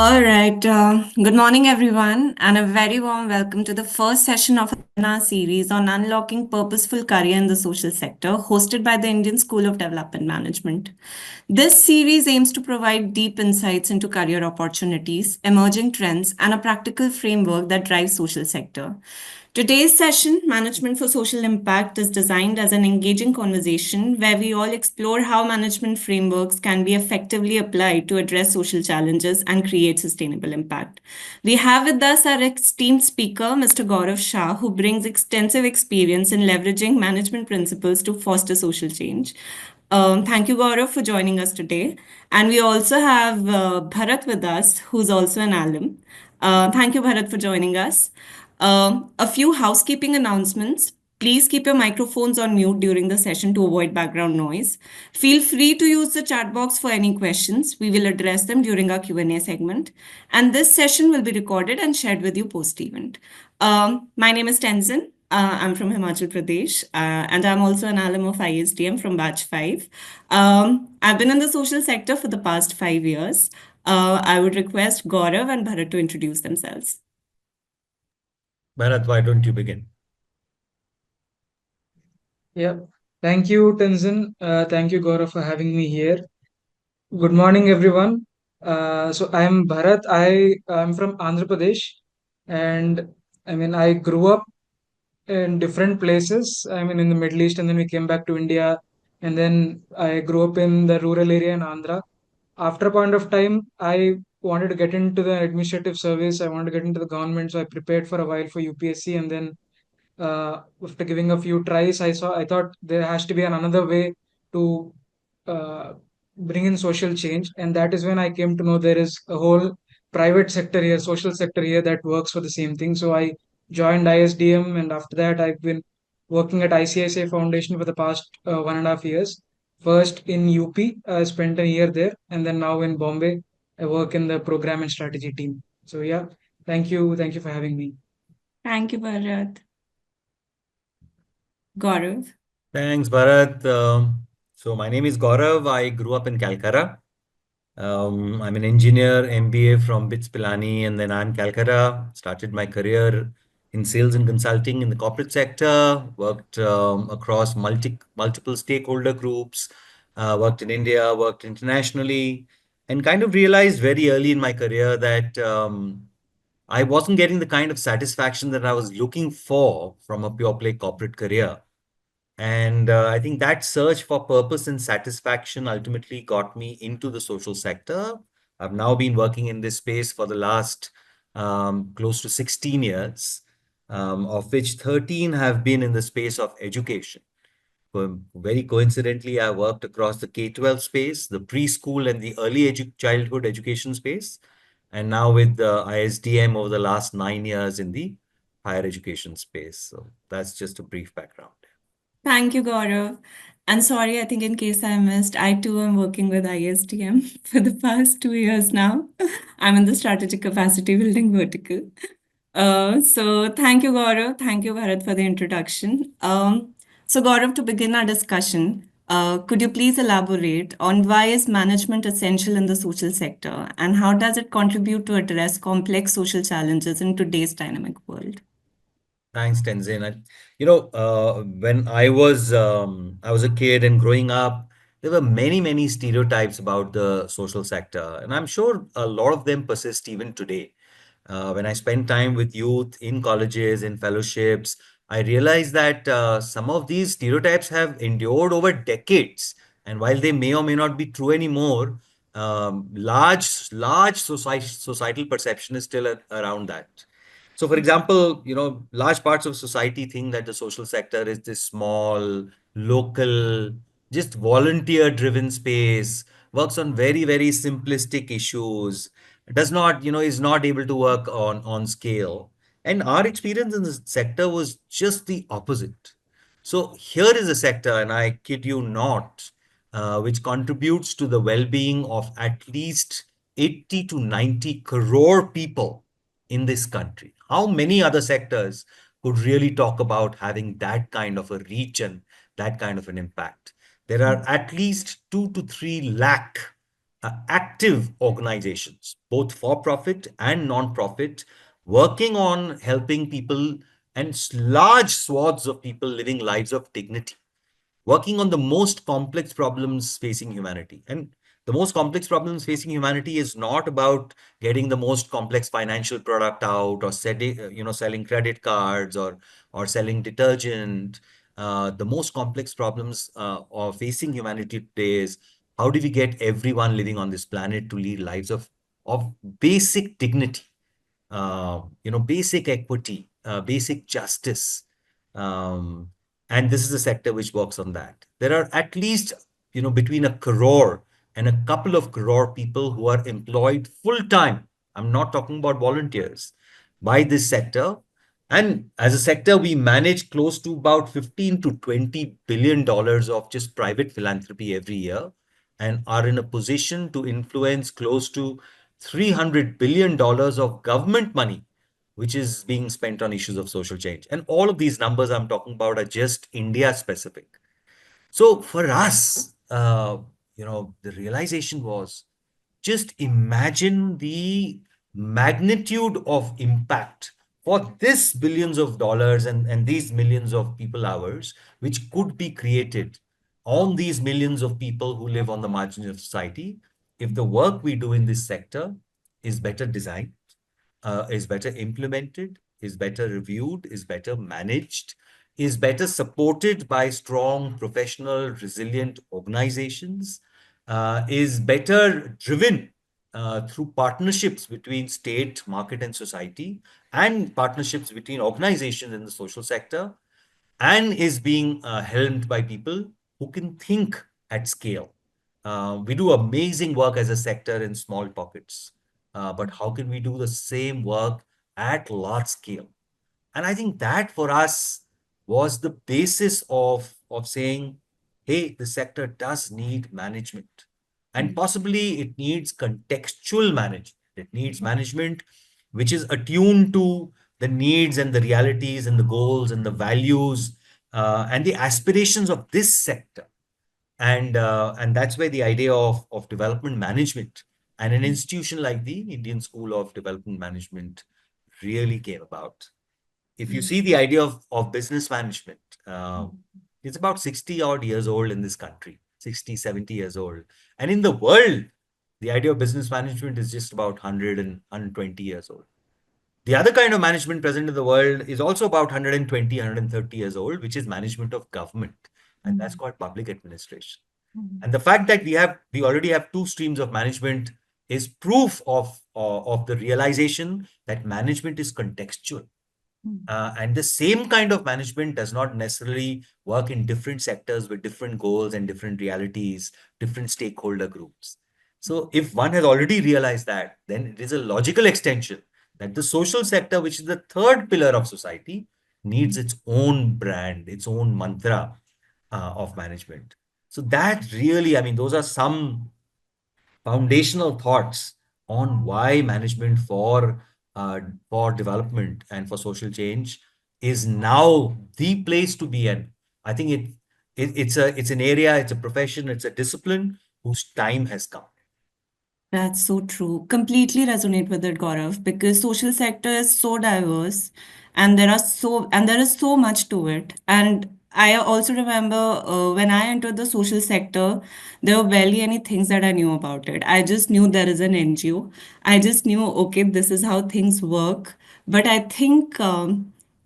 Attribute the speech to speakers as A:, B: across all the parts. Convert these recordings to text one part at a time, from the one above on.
A: All right. Good morning, everyone, and a very warm welcome to the first session of our series on unlocking purposeful career in the social sector, hosted by the Indian School of Development Management. This series aims to provide deep insights into career opportunities, emerging trends, and a practical framework that drives social sector. Today's session, Management for Social Impact, is designed as an engaging conversation where we all explore how management frameworks can be effectively applied to address social challenges and create sustainable impact. We have with us our esteemed speaker, Mr. Gaurav Shah, who brings extensive experience in leveraging management principles to foster social change. Thank you, Gaurav, for joining us today. And we also have Bharat with us, who's also an alum. Thank you, Bharat, for joining us. A few housekeeping announcements. Please keep your microphones on mute during the session to avoid background noise. Feel free to use the chat box for any questions. We will address them during our Q&A segment. And this session will be recorded and shared with you post-event. My name is Tenzin. I'm from Himachal Pradesh, and I'm also an alum of ISDM from Batch 5. I've been in the social sector for the past 5 years. I would request Gaurav and Bharat to introduce themselves.
B: Bharat, why don't you begin?
C: Yeah, thank you, Tenzin. Thank you, Gaurav, for having me here. Good morning, everyone. So I am Bharat. I am from Andhra Pradesh, and I grew up in different places. In the Middle East, and then we came back to India, and then I grew up in the rural area in Andhra. After a point of time, I wanted to get into the administrative service. I wanted to get into the government, so I prepared for a while for UPSC, and then after giving a few tries, I thought there has to be another way to uh, bring in social change, and that is when I came to know there is a whole private sector here, social sector here that works for the same thing. So I joined ISDM, and after that, I've been working at ICICI Foundation for the past 1.5 years. First in UP, I spent a year there, and then now in Bombay, I work in the program and strategy team. So yeah, thank you for having me.
A: Thank you, Bharat. Gaurav.
B: Thanks, Bharat. So my name is Gaurav. I grew up in Calcutta. I'm an engineer, MBA from BITS Pilani, and then I'm Calcutta. Started my career in sales and consulting in the corporate sector. Worked across multiple stakeholder groups. Worked in India, worked internationally, and kind of realized very early in my career that I wasn't getting the kind of satisfaction that I was looking for from a pure play corporate career. And I think that search for purpose and satisfaction ultimately got me into the social sector. I've now been working in this space for the last close to 16 years, of which 13 have been in the space of education. Very coincidentally, I worked across the K-12 space, the preschool and the early childhood education space, and now with the ISDM over the last 9 years in the higher education space. So that's just a brief background.
A: Thank you, Gaurav. And sorry, I think in case I missed, I too am working with ISDM for the past 2 years now. I'm in the strategic capacity building vertical. So thank you, Gaurav. Thank you, Bharat, for the introduction. So Gaurav, to begin our discussion, could you please elaborate on why is management essential in the social sector and how does it contribute to address complex social challenges in today's dynamic world?
B: Thanks, Tenzin. When I was a kid and growing up, there were many stereotypes about the social sector, and I'm sure a lot of them persist even today. When I spend time with youth in colleges, in fellowships, I realize that some of these stereotypes have endured over decades, and while they may or may not be true anymore, large societal perception is still around that. So, for example, large parts of society think that the social sector is this small, local, just volunteer-driven space, works on very simplistic issues, does not, is not able to work on scale. And our experience in this sector was just the opposite. So here is a sector, and I kid you not, which contributes to the well-being of at least 80 to 90 crore people in this country. How many other sectors could really talk about having that kind of a reach and that kind of an impact? There are at least 2 to 3 lakh active organizations, both for profit and non-profit, working on helping people and large swaths of people living lives of dignity, working on the most complex problems facing humanity. And the most complex problems facing humanity is not about getting the most complex financial product out, or setting, selling credit cards, or selling detergent. The most complex problems of facing humanity today is, how do we get everyone living on this planet to lead lives of basic dignity, basic equity, basic justice. Um, and this is a sector which works on that. There are at least, between a crore and a couple of crore people who are employed full time. I'm not talking about volunteers, by this sector. And as a sector, we manage close to about 15 to 20 billion dollars of just private philanthropy every year, and are in a position to influence close to $300 billion of government money, which is being spent on issues of social change. And all of these numbers I'm talking about are just India specific. So for us, the realization was, just imagine the magnitude of impact for this billions of dollars and these millions of people hours, which could be created on these millions of people who live on the margins of society, if the work we do in this sector is better designed, is better implemented, is better reviewed, is better managed, is better supported by strong, professional, resilient organizations, is better driven through partnerships between state, market, and society, and partnerships between organizations in the social sector, and is being helmed by people who can think at scale. We do amazing work as a sector in small pockets, but how can we do the same work at large scale? And I think that for us was the basis of saying, hey, the sector does need management. And possibly it needs contextual management. It needs management which is attuned to the needs and the realities and the goals and the values and the aspirations of this sector. And that's where the idea of development management and an institution like the Indian School of Development Management really came about. If you see the idea of business management, it's about 60 odd years old in this country, 60, 70 years old. And in the world, the idea of business management is just about 100 and 120 years old. The other kind of management present in the world is also about 120, 130 years old, which is management of government. And that's called public administration. And the fact that we already have two streams of management is proof of the realization that management is contextual. And the same kind of management does not necessarily work in different sectors with different goals and different realities, different stakeholder groups. So if one has already realized that, then it is a logical extension that the social sector, which is the third pillar of society, needs its own brand, its own mantra of management. So that really, I mean, those are some foundational thoughts on why management for development and for social change is now the place to be in. I think it's an area, it's a profession, it's a discipline whose time has come.
A: That's so true. Completely resonate with it, Gaurav, because social sector is so diverse and there is so much to it. And I also remember when I entered the social sector, there were barely any things that I knew about it. I just knew there is an NGO. I just knew, okay, this is how things work. But I think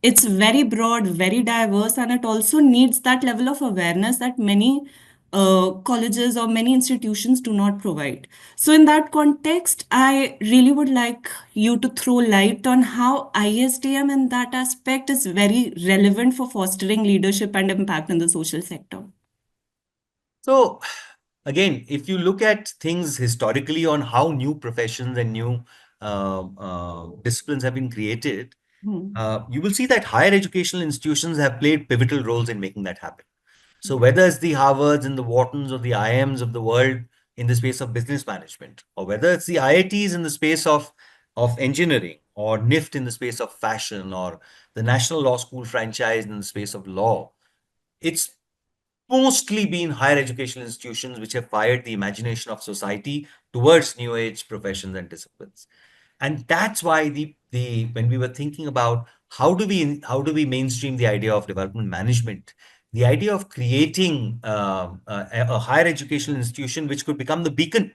A: it's very broad, very diverse, and it also needs that level of awareness that many colleges or many institutions do not provide. So, in that context, I really would like you to throw light on how ISDM in that aspect is very relevant for fostering leadership and impact in the social sector.
B: So again, if you look at things historically on how new professions and new disciplines have been created,
A: Hmm.
B: you will see that higher educational institutions have played pivotal roles in making that happen. So whether it's the Harvards and the Whartons or the IIMs of the world in the space of business management, or whether it's the IITs in the space of engineering, or NIFT in the space of fashion, or the National Law School franchise in the space of law, it's mostly been higher educational institutions which have fired the imagination of society towards new age professions and disciplines. And that's why the when we were thinking about how do we mainstream the idea of development management, the idea of creating a higher educational institution which could become the beacon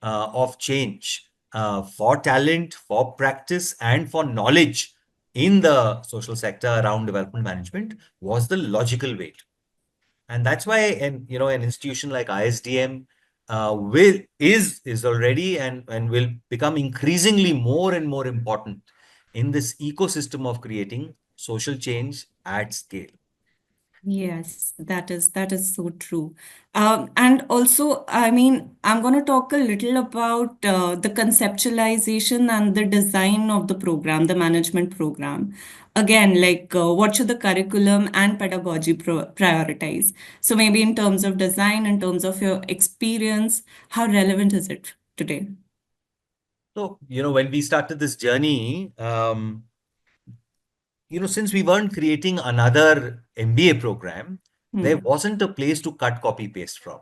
B: of change for talent, for practice, and for knowledge in the social sector around development management was the logical way. And that's why, an institution like ISDM will is already and will become increasingly more and more important in this ecosystem of creating social change at scale.
A: Yes, that is so true. And also, I mean, I'm going to talk a little about the conceptualization and the design of the program, the management program. Again, like what should the curriculum and pedagogy prioritize? So maybe in terms of design, in terms of your experience, how relevant is it today?
B: So, when we started this journey, since we weren't creating another MBA program, there
A: Hmm.
B: wasn't a place to cut, copy, paste from.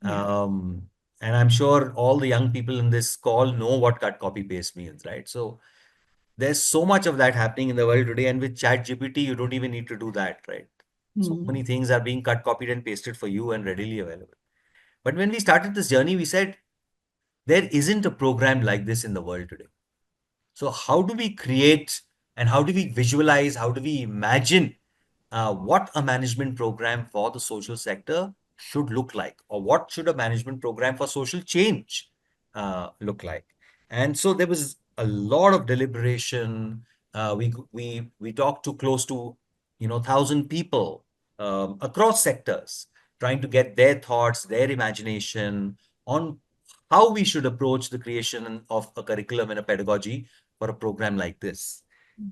A: Yeah.
B: And I'm sure all the young people in this call know what cut, copy, paste means, right? So there's so much of that happening in the world today, and with Chat GPT, you don't even need to do that, right? So
A: Hmm.
B: many things are being cut, copied, and pasted for you and readily available. But when we started this journey, we said there isn't a program like this in the world today. So, how do we create and how do we visualize, how do we imagine what a management program for the social sector should look like, or what should a management program for social change look like? And so there was a lot of deliberation. We talked to close to 1,000 people across sectors, trying to get their thoughts, their imagination on how we should approach the creation of a curriculum and a pedagogy for a program like this.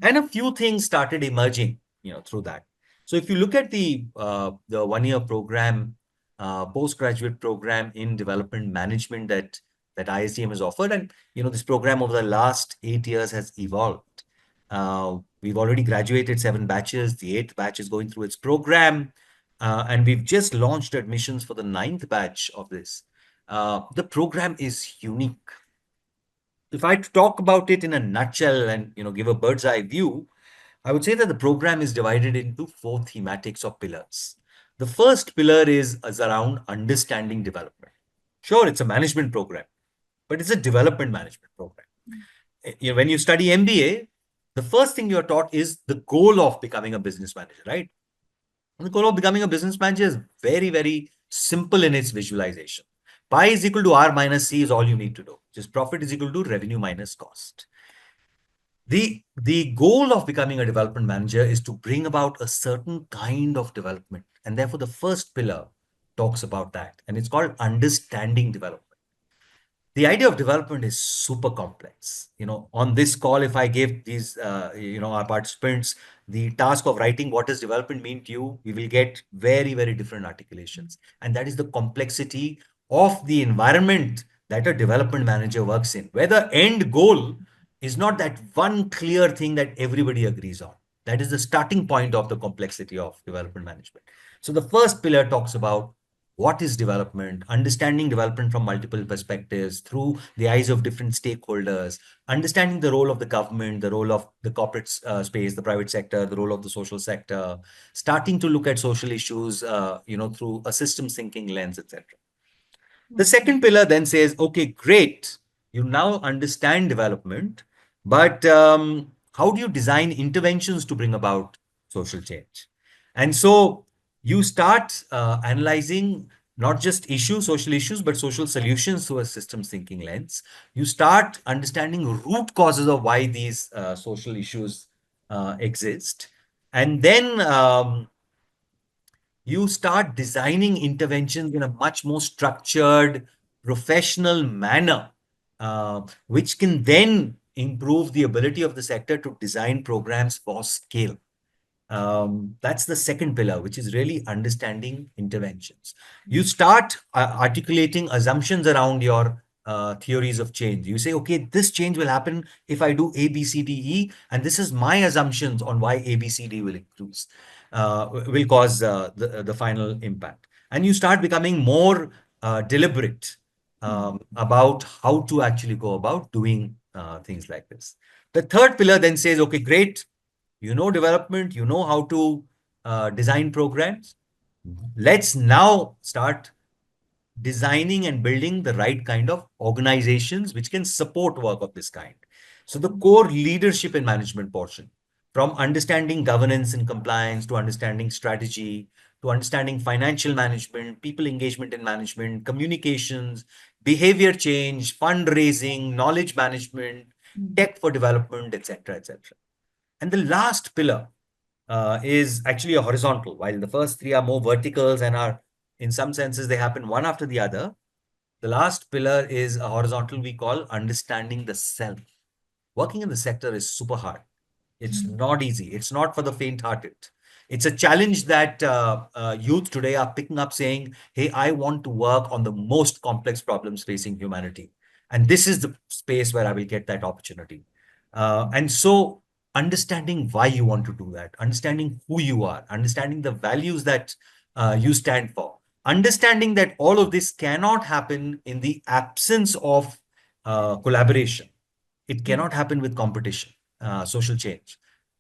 B: And a few things started emerging, through that. So if you look at the 1 year program, postgraduate program in development management that ISDM has offered, and this program over the last 8 years has evolved. We've already graduated 7 batches. The eighth batch is going through its program, and we've just launched admissions for the ninth batch of this. The program is unique. If I talk about it in a nutshell and give a bird's eye view, I would say that the program is divided into four thematics or pillars. The first pillar is around understanding development. Sure, it's a management program, but it's a development management program. When you study MBA, the first thing you're taught is the goal of becoming a business manager, right? And the goal of becoming a business manager is very, very simple in its visualization. Pi is equal to R minus C is all you need to do. Just profit is equal to revenue minus cost. The goal of becoming a development manager is to bring about a certain kind of development. And therefore, the first pillar talks about that. And it's called understanding development. The idea of development is super complex. On this call, if I give these, our participants the task of writing what does development mean to you, we will get very, very different articulations. And that is the complexity of the environment that a development manager works in, where the end goal is not that one clear thing that everybody agrees on. That is the starting point of the complexity of development management. So the first pillar talks about what is development, understanding development from multiple perspectives through the eyes of different stakeholders, understanding the role of the government, the role of the corporate space, the private sector, the role of the social sector, starting to look at social issues, through a systems thinking lens, etc. The second pillar then says, okay, great, you now understand development, but how do you design interventions to bring about social change? And so you start analyzing not just issues, social issues, but social solutions through a systems thinking lens. You start understanding root causes of why these social issues exist. And then you start designing interventions in a much more structured, professional manner, which can then improve the ability of the sector to design programs for scale. That's the second pillar, which is really understanding interventions. You start articulating assumptions around your theories of change. You say, okay, this change will happen if I do A, B, C, D, E, and this is my assumptions on why A, B, C, D will increase. will cause the final impact. And you start becoming more deliberate about how to actually go about doing things like this. The third pillar then says, okay, great, you know development, you know how to design programs. Let's now start designing and building the right kind of organizations which can support work of this kind. So the core leadership and management portion, from understanding governance and compliance to understanding strategy, to understanding financial management, people engagement and management, communications, behavior change, fundraising, knowledge management, tech for development, etc., etc. And the last pillar is actually a horizontal, while the first three are more verticals and are, in some senses, they happen one after the other. The last pillar is a horizontal we call understanding the self. Working in the sector is super hard. It's not easy. It's not for the faint-hearted. It's a challenge that youth today are picking up saying, hey, I want to work on the most complex problems facing humanity. And this is the space where I will get that opportunity. And so understanding why you want to do that, understanding who you are, understanding the values that you stand for, understanding that all of this cannot happen in the absence of collaboration. It cannot happen with competition, social change.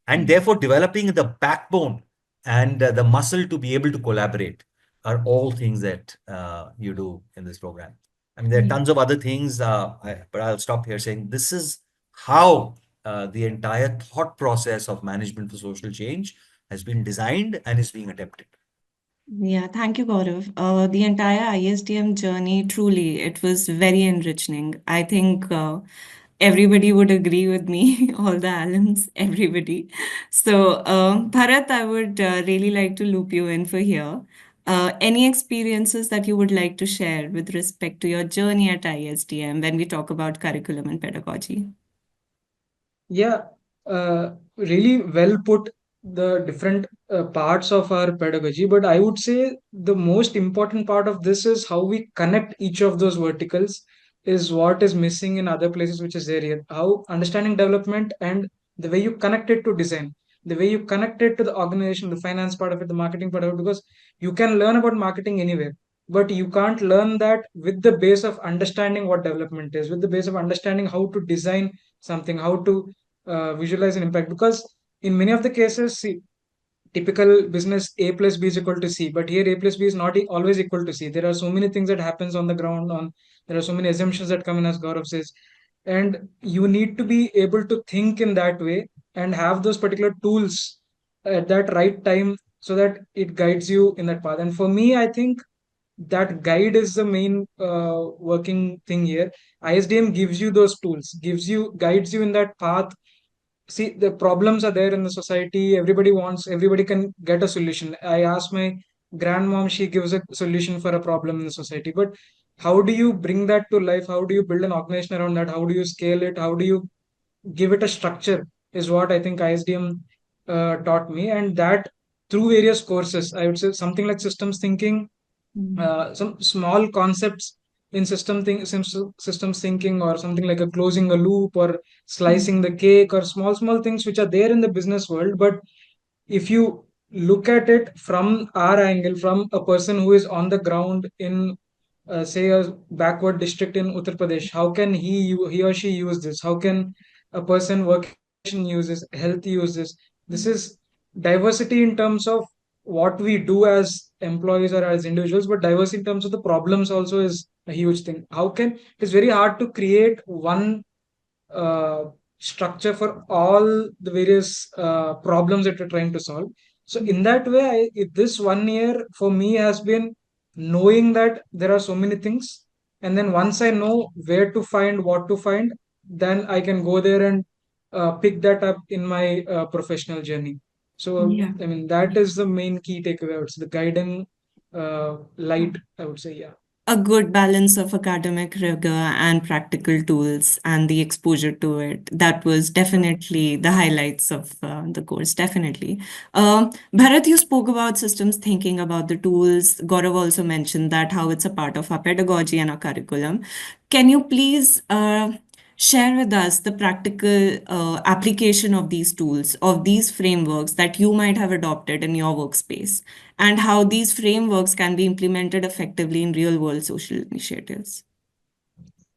B: And therefore, developing the backbone and the muscle to be able to collaborate are all things that you do in this program. I mean, there are tons of other things, but I'll stop here saying this is how the entire thought process of management for social change has been designed and is being attempted.
A: Yeah, thank you, Gaurav. The entire ISDM journey, truly, it was very enriching. I think everybody would agree with me, all the alums, everybody. So, Bharat, I would really like to loop you in for here. Any experiences that you would like to share with respect to your journey at ISDM when we talk about curriculum and pedagogy?
C: Yeah, really well put, the different parts of our pedagogy. But I would say the most important part of this is how we connect each of those verticals is what is missing in other places, which is there here. How understanding development and the way you connect it to design, the way you connect it to the organization, the finance part of it, the marketing part of it, because you can learn about marketing anywhere. But you can't learn that with the base of understanding what development is, with the base of understanding how to design something, how to visualize an impact. Because in many of the cases, see, typical business, A plus B is equal to C, but here A plus B is not always equal to C. There are so many things that happens on the ground, on there are so many assumptions that come in, as Gaurav says, and you need to be able to think in that way and have those particular tools at that right time so that it guides you in that path. And for me, I think that guide is the main working thing here. ISDM gives you those tools, gives you, guides you in that path. See, the problems are there in the society. Everybody wants, everybody can get a solution. I asked my grandmom, she gives a solution for a problem in the society. But how do you bring that to life? How do you build an organization around that? How do you scale it? How do you give it a structure? Is what I think ISDM taught me. And that through various courses, I would say something like systems thinking, some small concepts in systems thinking, or something like a closing a loop or slicing the cake, or small things which are there in the business world. But if you look at it from our angle, from a person who is on the ground in say a backward district in Uttar Pradesh, how can he or she use this? How can a person working in education use this, health use this? This is diversity in terms of what we do as employees or as individuals, but diversity in terms of the problems also is a huge thing. How can, it's very hard to create one uh, structure for all the various problems that we're trying to solve. So in that way, this 1 year for me has been knowing that there are so many things, and then once I know where to find, what to find, then I can go there and pick that up in my professional journey. So
A: Yeah.
C: I mean, that is the main key takeaway. It's the guiding light, I would say. Yeah.
A: A good balance of academic rigor and practical tools and the exposure to it. That was definitely the highlights of the course, definitely. Bharat, you spoke about systems thinking, about the tools. Gaurav also mentioned that how it's a part of our pedagogy and our curriculum. Can you please Share with us the practical application of these tools, of these frameworks that you might have adopted in your workspace, and how these frameworks can be implemented effectively in real world social initiatives.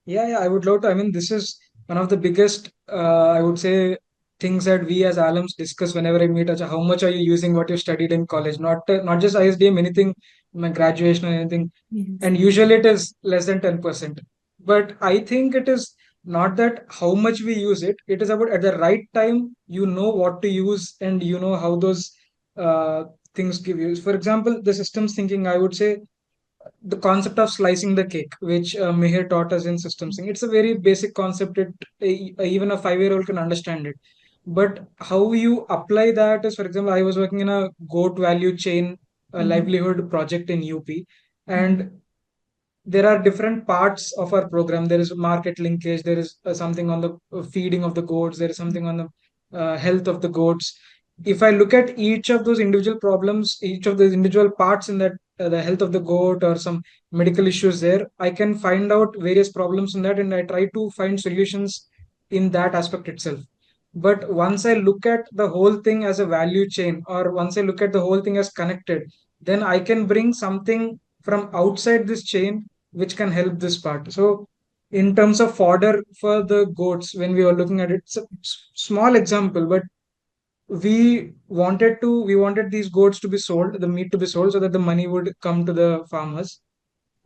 C: Yeah, I would love to. I mean, this is one of the biggest, I would say, things that we as alums discuss whenever I meet. How much are you using what you studied in college? Not just ISDM, anything, my graduation or anything.
A: Yes.
C: And usually it is less than 10%. But I think it is not that how much we use it. It is about at the right time, you know what to use and you know how those uh, things give you. For example, the systems thinking, I would say the concept of slicing the cake, which Mihir taught us in systems. It's a very basic concept. Even a 5-year-old can understand it. But how you apply that is, for example, I was working in a goat value chain
A: Mhm.
C: livelihood project in UP, and there are different parts of our program. There is market linkage, there is something on the feeding of the goats, there is something on the health of the goats. If I look at each of those individual problems, each of those individual parts in that, the health of the goat or some medical issues there, I can find out various problems in that and I try to find solutions in that aspect itself. But once I look at the whole thing as a value chain, or once I look at the whole thing as connected, then I can bring something from outside this chain which can help this part. So, in terms of fodder for the goats, when we were looking at it, it's a small example, but we wanted these goats to be sold, the meat to be sold, so that the money would come to the farmers,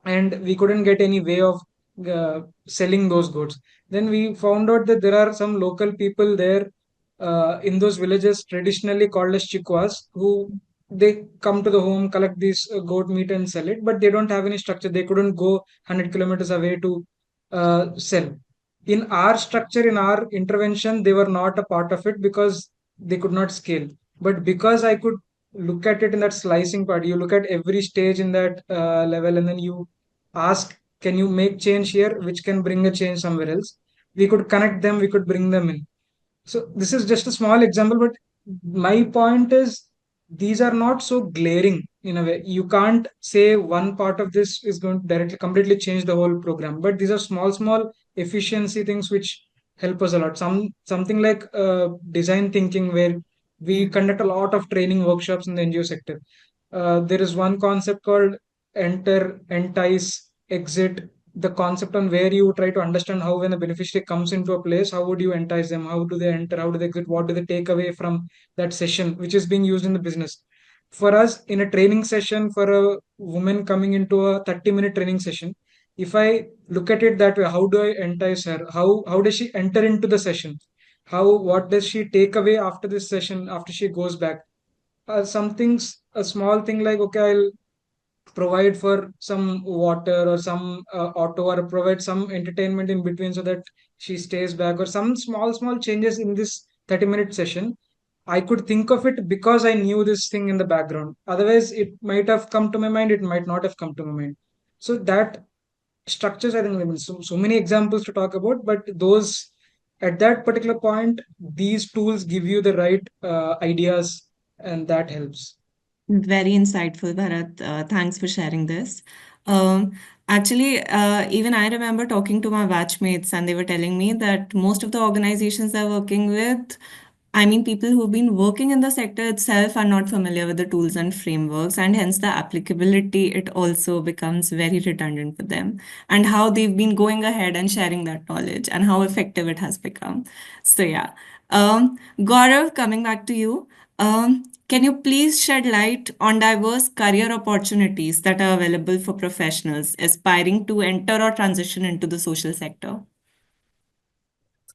C: and we couldn't get any way of selling those goods. Then we found out that there are some local people there in those villages traditionally called as chikwas, who they come to the home, collect this goat meat and sell it, but they don't have any structure. They couldn't go 100 kilometers away to sell. In our structure, in our intervention, they were not a part of it because they could not scale. But because I could look at it in that slicing part, you look at every stage in that level, and then you ask, can you make change here which can bring a change somewhere else? We could connect them, we could bring them in. So this is just a small example, but my point is these are not so glaring in a way. You can't say one part of this is going to directly completely change the whole program, but these are small efficiency things which help us a lot. Something like design thinking, where we
A: Yeah.
C: conduct a lot of training workshops in the NGO sector. There is one concept called enter, entice, exit. The concept on where you try to understand how, when a beneficiary comes into a place, how would you entice them? How do they enter? How do they exit? What do they take away from that session, which is being used in the business? For us, in a training session, for a woman coming into a 30-minute training session, if I look at it that way, how do I entice her? How does she enter into the session? What does she take away after this session, after she goes back? Some things, a small thing like, okay, I'll provide for some water or some auto, or provide some entertainment in between so that she stays back, or some small changes in this 30-minute session. I could think of it because I knew this thing in the background. Otherwise, it might have come to my mind, it might not have come to my mind. So that structures, I think, I mean, so many examples to talk about, but those at that particular point, these tools give you the right ideas, and that helps.
A: Very insightful, Bharat. Thanks for sharing this. Um, even I remember talking to my batchmates, and they were telling me that most of the organizations they're working with, I mean, people who've been working in the sector itself are not familiar with the tools and frameworks, and hence the applicability, it also becomes very redundant for them, and how they've been going ahead and sharing that knowledge and how effective it has become. So, yeah. Gaurav, coming back to you. Can you please shed light on diverse career opportunities that are available for professionals aspiring to enter or transition into the social sector?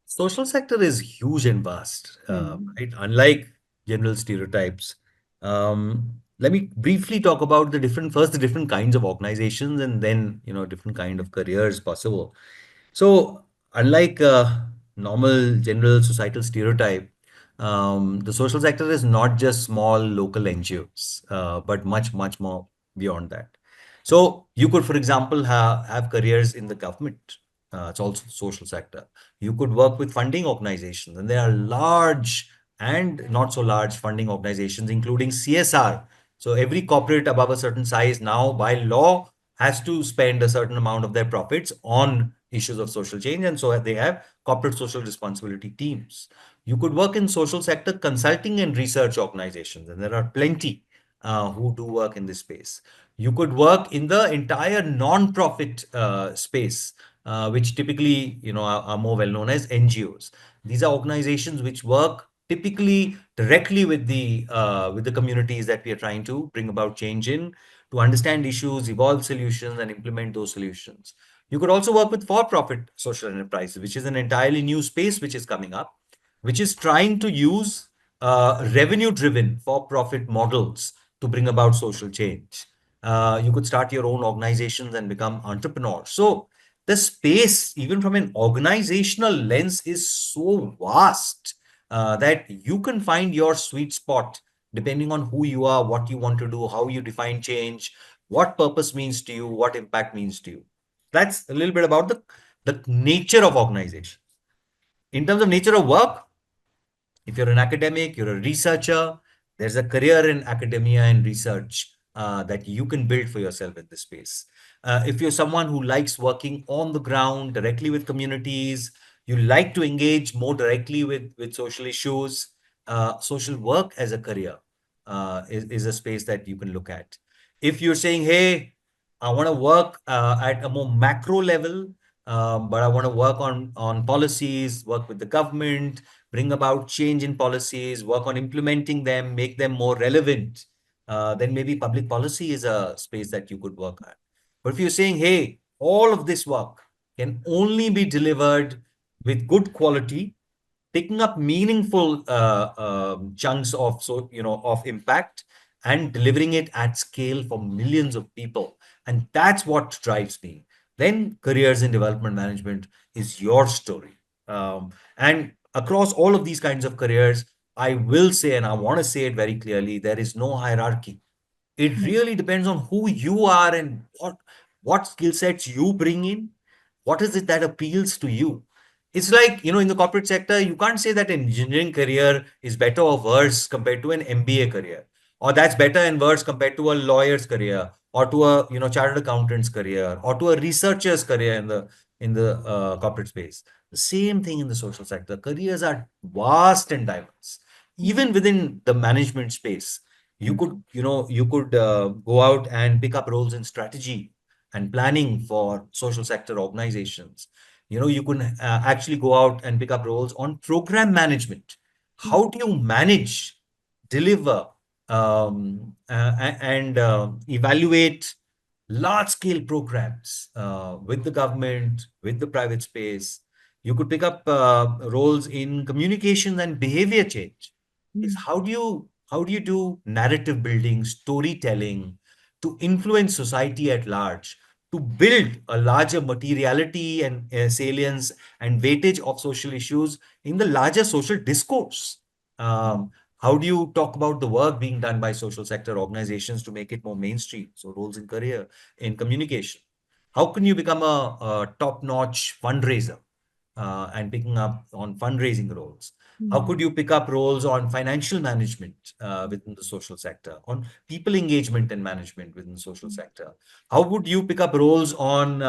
B: Social sector is huge and vast,
A: Hmm.
B: right? Unlike general stereotypes. Let me briefly talk about the different kinds of organizations, and then, different kind of careers possible. So, unlike normal general societal stereotype, the social sector is not just small local NGOs, but much more beyond that. So, you could, for example, have careers in the government. It's also social sector. You could work with funding organizations, and there are large and not so large funding organizations, including CSR. So, every corporate above a certain size now, by law, has to spend a certain amount of their profits on issues of social change, and so they have corporate social responsibility teams. You could work in social sector consulting and research organizations, and there are plenty who do work in this space. You could work in the entire non-profit space, which typically, are more well known as NGOs. These are organizations which work typically directly with the communities that we are trying to bring about change in, to understand issues, evolve solutions, and implement those solutions. You could also work with for-profit social enterprises, which is an entirely new space which is coming up, which is trying to use revenue-driven for-profit models to bring about social change. You could start your own organizations and become entrepreneurs. So the space, even from an organizational lens, is so vast that you can find your sweet spot depending on who you are, what you want to do, how you define change, what purpose means to you, what impact means to you. That's a little bit about the nature of organization. In terms of nature of work, if you're an academic, you're a researcher, there's a career in academia and research that you can build for yourself in this space. If you're someone who likes working on the ground directly with communities, you like to engage more directly with social issues, social work as a career is a space that you can look at. If you're saying, hey, I want to work at a more macro level, but I want to work on policies, work with the government, bring about change in policies, work on implementing them, make them more relevant, then maybe public policy is a space that you could work at. But if you're saying, hey, all of this work can only be delivered with good quality, picking up meaningful chunks of of impact and delivering it at scale for millions of people, and that's what drives me, then careers in development management is your story. And across all of these kinds of careers, I will say, and I want to say it very clearly, there is no hierarchy. It really depends on who you are and what skill sets you bring in. What is it that appeals to you? It's like, in the corporate sector, you can't say that an engineering career is better or worse compared to an MBA career, or that's better and worse compared to a lawyer's career, or to a, chartered accountant's career, or to a researcher's career in the corporate space. The same thing in the social sector. Careers are vast and diverse. Even within the management space, you could go out and pick up roles in strategy and planning for social sector organizations. You can actually go out and pick up roles on program management. How do you manage, deliver, and evaluate large scale programs with the government, with the private space? You could pick up roles in communication and behavior change. Is how do you do narrative building, storytelling, to influence society at large, to build a larger materiality and salience and weightage of social issues in the larger social discourse? How do you talk about the work being done by social sector organizations to make it more mainstream? So roles in career, in communication. How can you become a top-notch fundraiser and picking up on fundraising roles? How could you pick up roles on financial management within the social sector, on people engagement and management within the social sector? How would you pick up roles on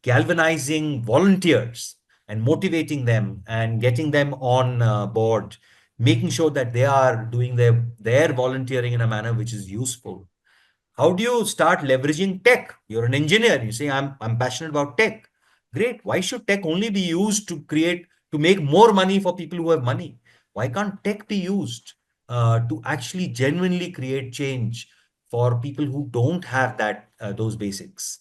B: galvanizing volunteers and motivating them and getting them on board, making sure that they are doing their volunteering in a manner which is useful? How do you start leveraging tech? You're an engineer. You say, I'm passionate about tech. Great. Why should tech only be used to make more money for people who have money? Why can't tech be used to actually genuinely create change for people who don't have those basics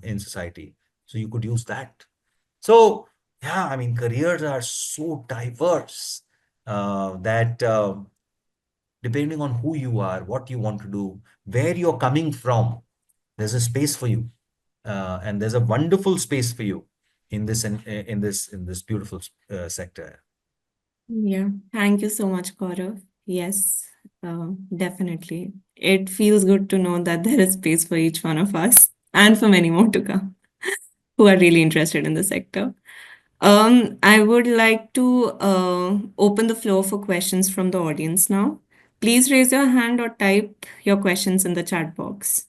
B: in society? So you could use that. So yeah, I mean, careers are so diverse that depending on who you are, what you want to do, where you're coming from, there's a space for you, and there's a wonderful space for you in this beautiful sector.
A: Yeah, thank you so much, Gaurav. Yes, definitely. It feels good to know that there is space for each one of us and for many more to come who are really interested in the sector. I would like to open the floor for questions from the audience now. Please raise your hand or type your questions in the chat box.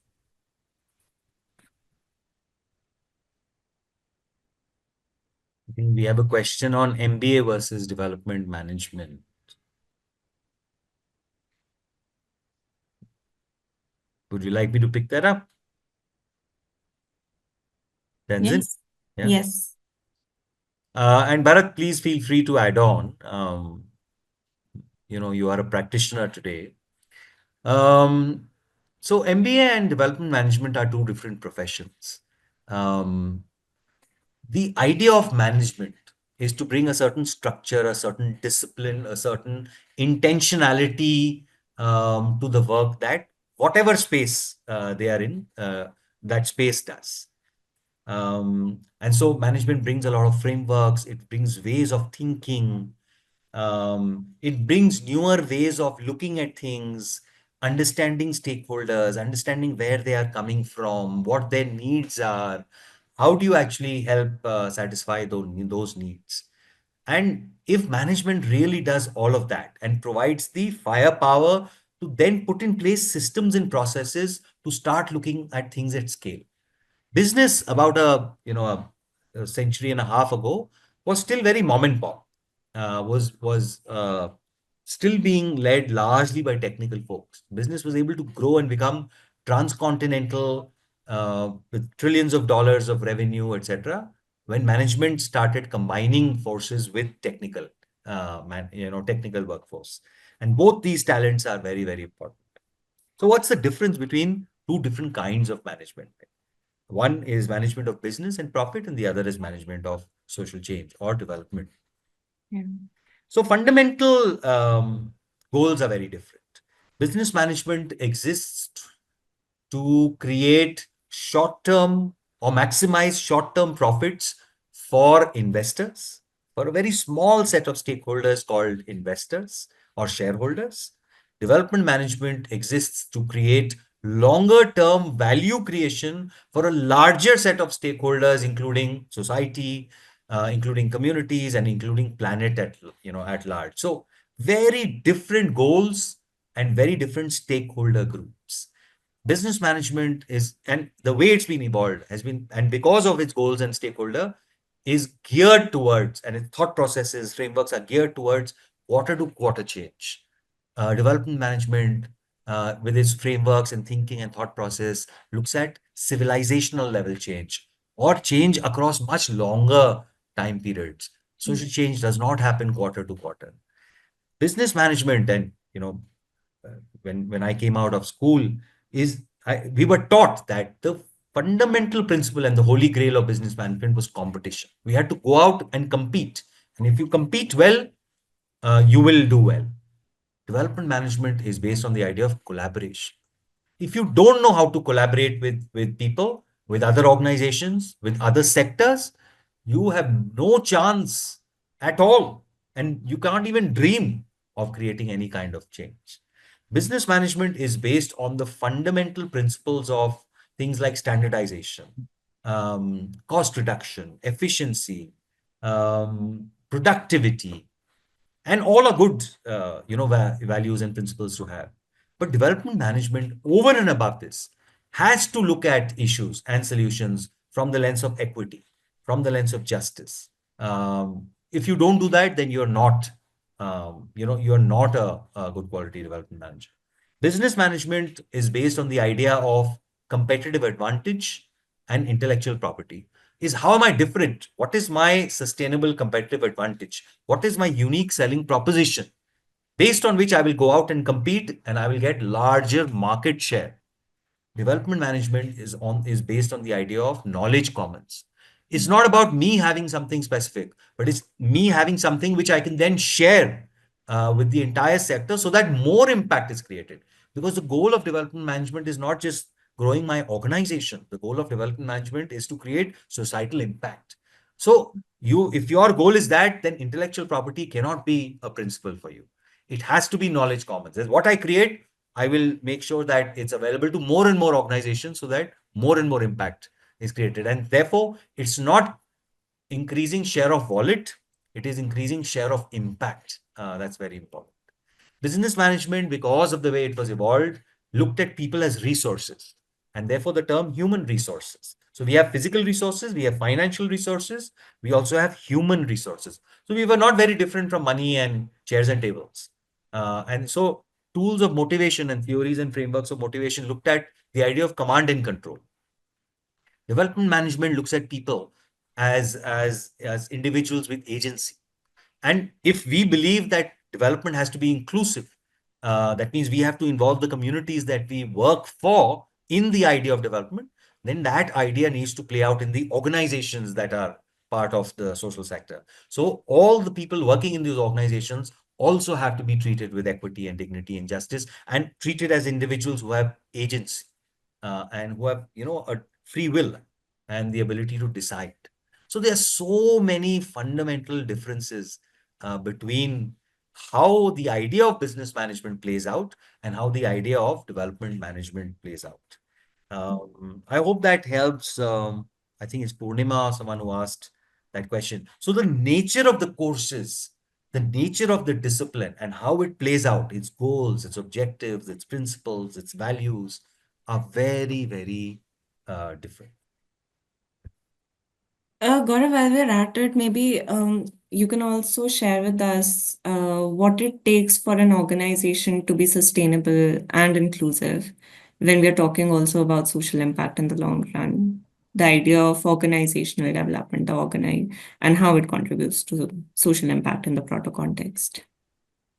B: I think we have a question on MBA versus development management. Would you like me to pick that up, Tenzin?
A: Yes.
B: Yeah.
A: Yes.
B: And Bharat, please feel free to add on. You are a practitioner today. Um, so MBA and development management are two different professions. Um, the idea of management is to bring a certain structure, a certain discipline, a certain intentionality to the work that whatever space they are in, that space does. And so management brings a lot of frameworks, it brings ways of thinking, it brings newer ways of looking at things, understanding stakeholders, understanding where they are coming from, what their needs are. How do you actually help satisfy those needs? And if management really does all of that and provides the firepower to then put in place systems and processes to start looking at things at scale. Business about a century and a half ago was still very mom and pop, was still being led largely by technical folks. Business was able to grow and become transcontinental with trillions of dollars of revenue, etc. When management started combining forces with technical workforce, and both these talents are very, very important. So, what's the difference between two different kinds of management? One is management of business and profit, and the other is management of social change or development.
A: Yeah.
B: So, fundamental goals are very different. Business management exists to create short term or maximize short term profits for investors, for a very small set of stakeholders called investors or shareholders. Development management exists to create longer term value creation for a larger set of stakeholders, including society, including communities, and including planet at large. So very different goals and very different stakeholder groups. Business management is, and the way it's been evolved has been, and because of its goals and stakeholder, is geared towards, and its thought processes, frameworks are geared towards quarter to quarter change. Development management, with its frameworks and thinking and thought process, looks at civilizational level change or change across much longer time periods. Social change does not happen quarter to quarter. Business management, and when I came out of school, we were taught that the fundamental principle and the holy grail of business management was competition. We had to go out and compete, and if you compete well, you will do well. Development management is based on the idea of collaboration. If you don't know how to collaborate with people, with other organizations, with other sectors, you have no chance at all, and you can't even dream of creating any kind of change. Business management is based on the fundamental principles of things like standardization, cost reduction, efficiency, productivity, and all are good values and principles to have. But development management, over and above this, has to look at issues and solutions from the lens of equity, from the lens of justice. If you don't do that, then you're not a good quality development manager. Business management is based on the idea of competitive advantage and intellectual property. Is how am I different? What is my sustainable competitive advantage? What is my unique selling proposition based on which I will go out and compete and I will get larger market share? Development management is based on the idea of knowledge commons. It's not about me having something specific, but it's me having something which I can then share with the entire sector so that more impact is created. Because the goal of development management is not just growing my organization. The goal of development management is to create societal impact. So if your goal is that, then intellectual property cannot be a principle for you. It has to be knowledge commons. That's what I create. I will make sure that it's available to more and more organizations so that more and more impact is created. And therefore, it's not increasing share of wallet, it is increasing share of impact. That's very important. Business management, because of the way it was evolved, looked at people as resources, and therefore the term human resources. So we have physical resources, we have financial resources, we also have human resources. So we were not very different from money and chairs and tables. And so tools of motivation and theories and frameworks of motivation looked at the idea of command and control. Development management looks at people as individuals with agency. And if we believe that development has to be inclusive, that means we have to involve the communities that we work for in the idea of development, then that idea needs to play out in the organizations that are part of the social sector. So all the people working in these organizations also have to be treated with equity and dignity and justice, and treated as individuals who have agency, and who have, a free will and the ability to decide. So there are so many fundamental differences between how the idea of business management plays out and how the idea of development management plays out. I hope that helps. I think it's Purnima, someone who asked that question. So the nature of the courses, the nature of the discipline, and how it plays out, its goals, its objectives, its principles, its values, are very, very different.
A: Gaurav, while we're at it, maybe you can also share with us what it takes for an organization to be sustainable and inclusive when we're talking also about social impact in the long run. The idea of organizational development, and how it contributes to social impact in the broader context.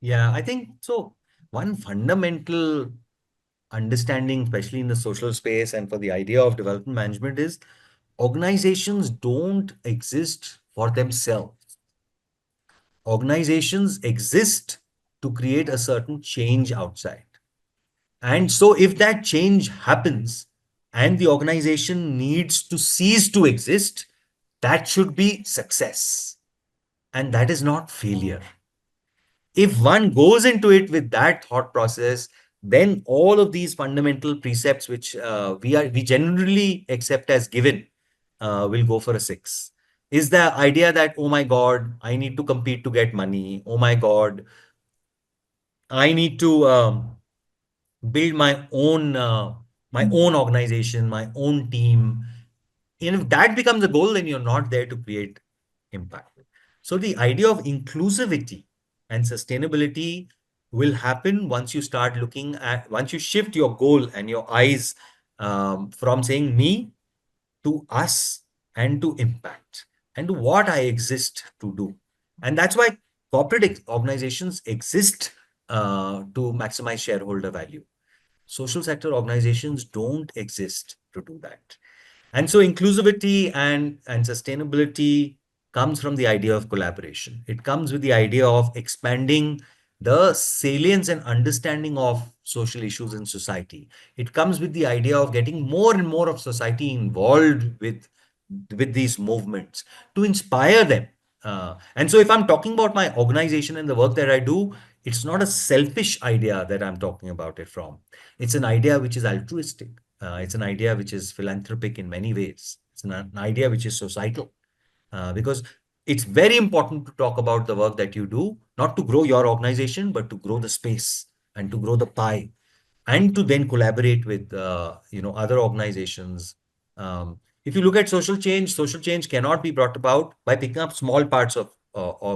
B: Yeah, I think so. One fundamental understanding, especially in the social space and for the idea of development management, is organizations don't exist for themselves. Organizations exist to create a certain change outside. And so, if that change happens and the organization needs to cease to exist, that should be success. And that is not failure. If one goes into it with that thought process, then all of these fundamental precepts, which we generally accept as given, will go for a 6. Is the idea that, oh my God, I need to compete to get money. Oh my God, I need to build my own organization, my own team. And if that becomes a goal, then you're not there to create impact. So the idea of inclusivity and sustainability will happen once you shift your goal and your eyes, from saying me to us and to impact and to what I exist to do. And that's why organizations exist to maximize shareholder value. Social sector organizations don't exist to do that. And so inclusivity and sustainability comes from the idea of collaboration. It comes with the idea of expanding the salience and understanding of social issues in society. It comes with the idea of getting more and more of society involved with these movements to inspire them. And so if I'm talking about my organization and the work that I do, it's not a selfish idea that I'm talking about it from. It's an idea which is altruistic. It's an idea which is philanthropic in many ways. It's an idea which is societal, because it's very important to talk about the work that you do, not to grow your organization, but to grow the space and to grow the pie, and to then collaborate with other organizations. If you look at social change cannot be brought about by picking up small parts of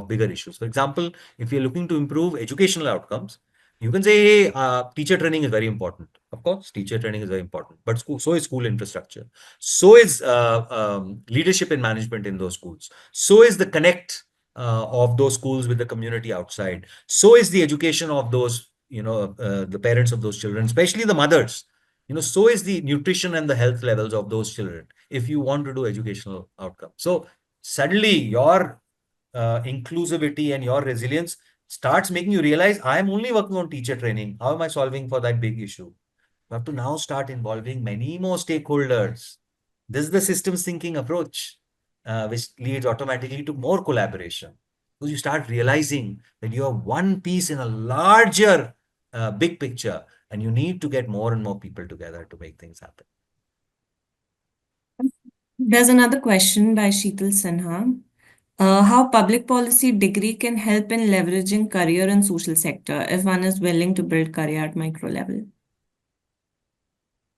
B: bigger issues. For example, if you're looking to improve educational outcomes, you can say, hey, teacher training is very important. Of course, teacher training is very important, but so is school infrastructure. So is leadership and management in those schools. So is the connect of those schools with the community outside. So is the education of those, the parents of those children, especially the mothers. So is the nutrition and the health levels of those children if you want to do educational outcome. So suddenly your inclusivity and your resilience starts making you realize, I am only working on teacher training. How am I solving for that big issue? You have to now start involving many more stakeholders. This is the systems thinking approach, which leads automatically to more collaboration. Because you start realizing that you are one piece in a larger big picture, and you need to get more and more people together to make things happen.
A: There's another question by Sheetal Sinha. How public policy degree can help in leveraging career in social sector if one is willing to build career at micro level?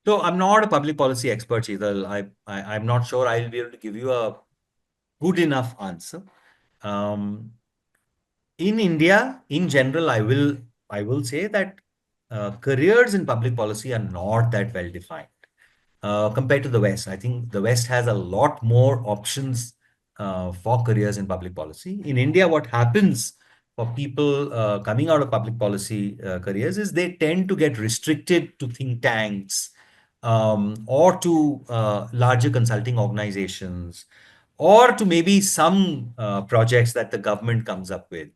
B: So I'm not a public policy expert, Sheetal. I'm not sure I'll be able to give you a good enough answer. Um, in India, in general, I will say that careers in public policy are not that well defined compared to the West. I think the West has a lot more options for careers in public policy. In India, what happens for people coming out of public policy careers is they tend to get restricted to think tanks or to larger consulting organizations or to maybe some projects that the government comes up with.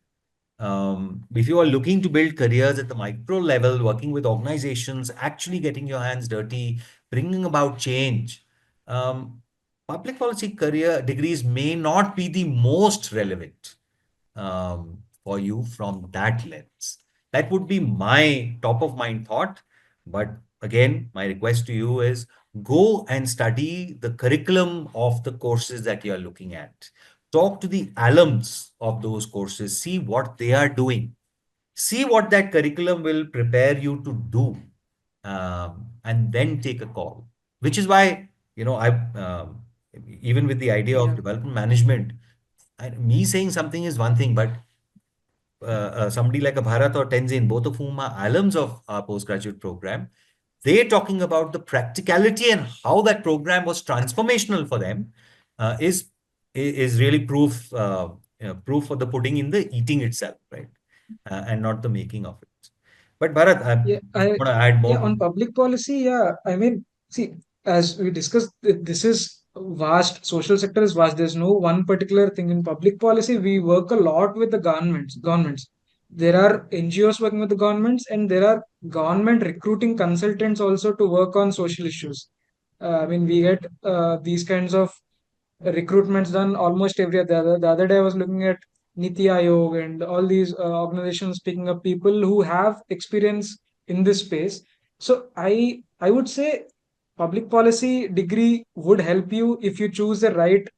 B: If you are looking to build careers at the micro level, working with organizations, actually getting your hands dirty, bringing about change, um, public policy career degrees may not be the most relevant for you from that lens. That would be my top of mind thought. But again, my request to you is go and study the curriculum of the courses that you are looking at. Talk to the alums of those courses, see what they are doing, see what that curriculum will prepare you to do, and then take a call. Which is why, even with the idea of
C: Yeah.
B: development management, me saying something is one thing, but somebody like a Bharat or Tenzin, both of whom are alums of our postgraduate program, they're talking about the practicality and how that program was transformational for them is really proof for the pudding in the eating itself, right? And not the making of it. But Bharat, I
C: Yeah,
B: want to add more
C: yeah,
B: to
C: on
B: it.
C: public policy, yeah, I mean, see, as we discussed, this is vast, social sector is vast. There's no one particular thing in public policy. We work a lot with the governments. There are NGOs working with the governments, and there are government recruiting consultants also to work on social issues. I mean, we get these kinds of recruitments done almost every the other day. I was looking at Niti Aayog and all these organizations picking up people who have experience in this space. So I would say public policy degree would help you if you choose the right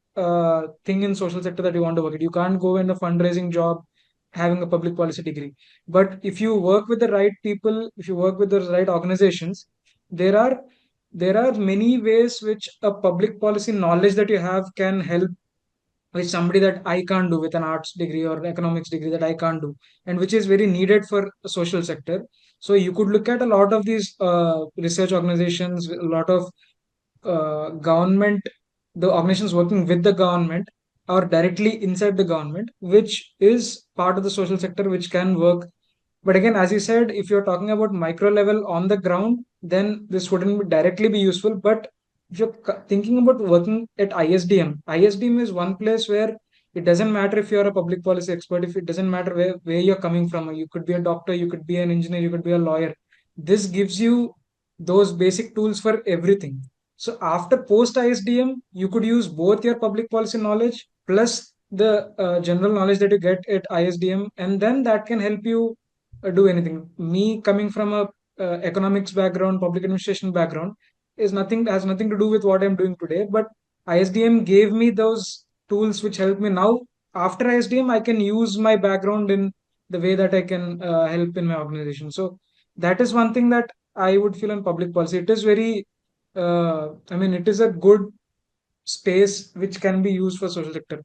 C: thing in social sector that you want to work at. You can't go in a fundraising job having a public policy degree. But if you work with the right people, if you work with the right organizations, there are there are many ways which a public policy knowledge that you have can help with somebody that I can't do with an arts degree or an economics degree that I can't do, and which is very needed for a social sector. So you could look at a lot of these research organizations, a lot of government, the organizations working with the government or directly inside the government, which is part of the social sector, which can work. But again, as you said, if you're talking about micro level on the ground, then this wouldn't directly be useful. But if you're thinking about working at ISDM, ISDM is one place where it doesn't matter if you're a public policy expert, if it doesn't matter where you're coming from. You could be a doctor, you could be an engineer, you could be a lawyer. This gives you those basic tools for everything. So after post ISDM, you could use both your public policy knowledge plus the general knowledge that you get at ISDM, and then that can help you do anything. Me coming from a economics background, public administration background, is nothing has nothing to do with what I'm doing today. But ISDM gave me those tools which help me now. After ISDM, I can use my background in the way that I can help in my organization. So that is one thing that I would feel in public policy. It is very, I mean, it is a good space which can be used for social sector.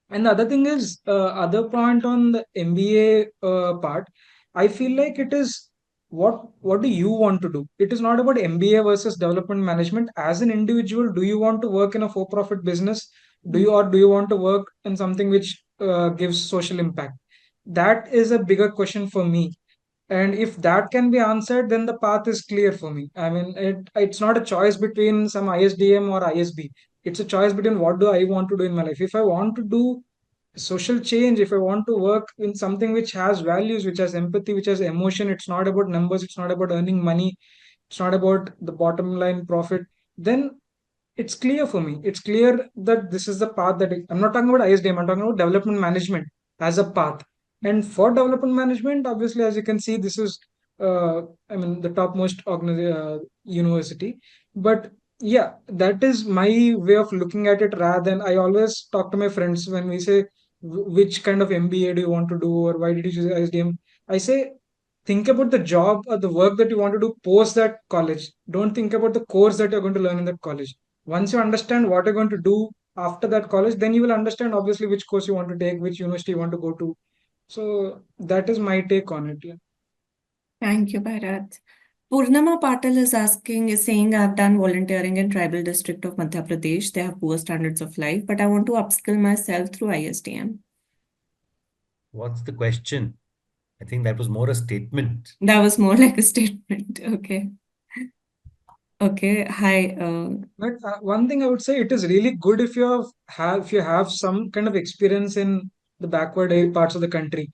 C: And the other thing is, other point on the MBA part, I feel like it is what do you want to do? It is not about MBA versus development management. As an individual, do you want to work in a for-profit business? Do you want to work in something which gives social impact? That is a bigger question for me. And if that can be answered, then the path is clear for me. I mean, it's not a choice between some ISDM or ISB. It's a choice between what do I want to do in my life. If I want to do social change, if I want to work in something which has values, which has empathy, which has emotion, it's not about numbers, it's not about earning money, it's not about the bottom line profit, then it's clear for me. It's clear that this is the path that I'm not talking about ISDM, I'm talking about development management as a path. And for development management, obviously, as you can see, this is, I mean, the topmost university. But yeah, that is my way of looking at it. Rather than, I always talk to my friends when we say, which kind of MBA do you want to do, or why did you choose ISDM? I say, think about the job or the work that you want to do post that college. Don't think about the course that you're going to learn in that college. Once you understand what you're going to do after that college, then you will understand obviously which course you want to take, which university you want to go to. So that is my take on it. Yeah.
A: Thank you, Bharat. Purnama Patil is saying, I've done volunteering in tribal district of Madhya Pradesh. They have poor standards of life, but I want to upskill myself through ISDM.
B: What's the question? I think that was more a statement.
A: That was more like a statement. Okay. Okay. Hi.
C: But one thing I would say, it is really good if you have some kind of experience in the backward parts of the country.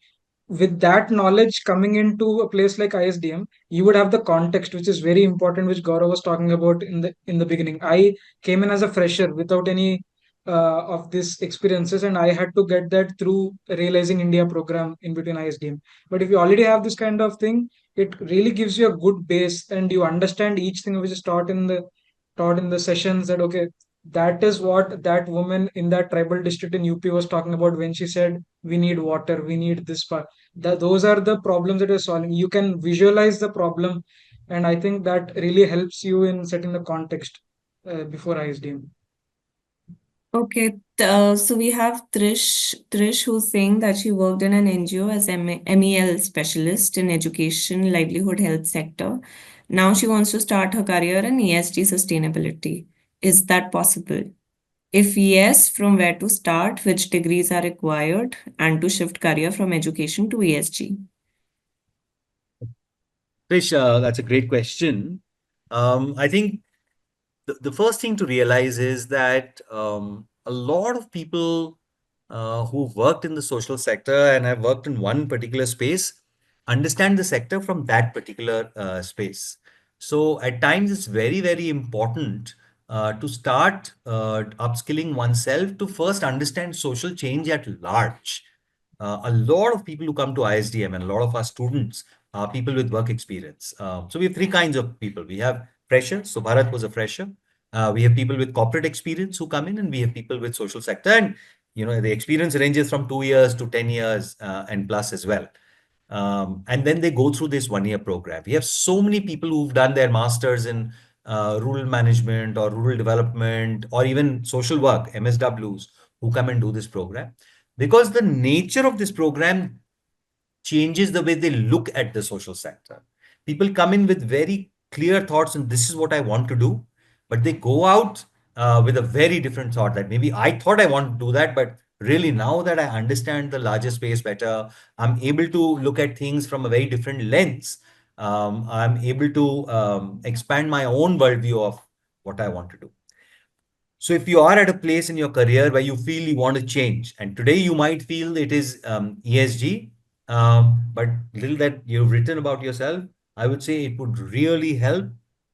C: With that knowledge coming into a place like ISDM, you would have the context, which is very important, which Gaurav was talking about in the beginning. I came in as a fresher without any of these experiences, and I had to get that through Realizing India program in between ISDM. But if you already have this kind of thing, it really gives you a good base, and you understand each thing which is taught in the sessions, that okay, that is what that woman in that tribal district in UP was talking about when she said we need water, we need this part. Those are the problems that you're solving. You can visualize the problem, and I think that really helps you in setting the context before ISDM.
A: Okay, so we have Trish, who's saying that she worked in an NGO as MEL specialist in education, livelihood, health sector. Now she wants to start her career in ESG sustainability. Is that possible? If yes, from where to start, which degrees are required, and to shift career from education to ESG?
B: Krish, that's a great question. I think the first thing to realize is that a lot of people who've worked in the social sector and have worked in one particular space understand the sector from that particular space. So at times it's very, very important to start upskilling oneself to first understand social change at large. A lot of people who come to ISDM and a lot of our students are people with work experience. So we have three kinds of people. We have freshers. So Bharat was a fresher. We have people with corporate experience who come in, and we have people with social sector. And the experience ranges from 2 years to 10 years and plus as well. And then they go through this 1 year program. We have so many people who've done their masters in rural management or rural development or even social work, MSWs, who come and do this program because the nature of this program changes the way they look at the social sector. People come in with very clear thoughts, and this is what I want to do, but they go out with a very different thought that maybe I thought I want to do that, but really now that I understand the larger space better, I'm able to look at things from a very different lens. I'm able to expand my own worldview of what I want to do. So if you are at a place in your career where you feel you want to change, and today you might feel it is ESG, but little that you've written about yourself, I would say it would really help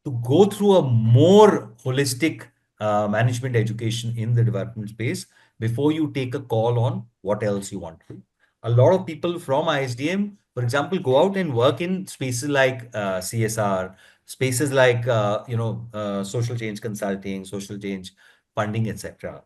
B: to go through a more holistic management education in the development space before you take a call on what else you want to do. A lot of people from ISDM, for example, go out and work in spaces like CSR, spaces like social change consulting, social change funding, etc.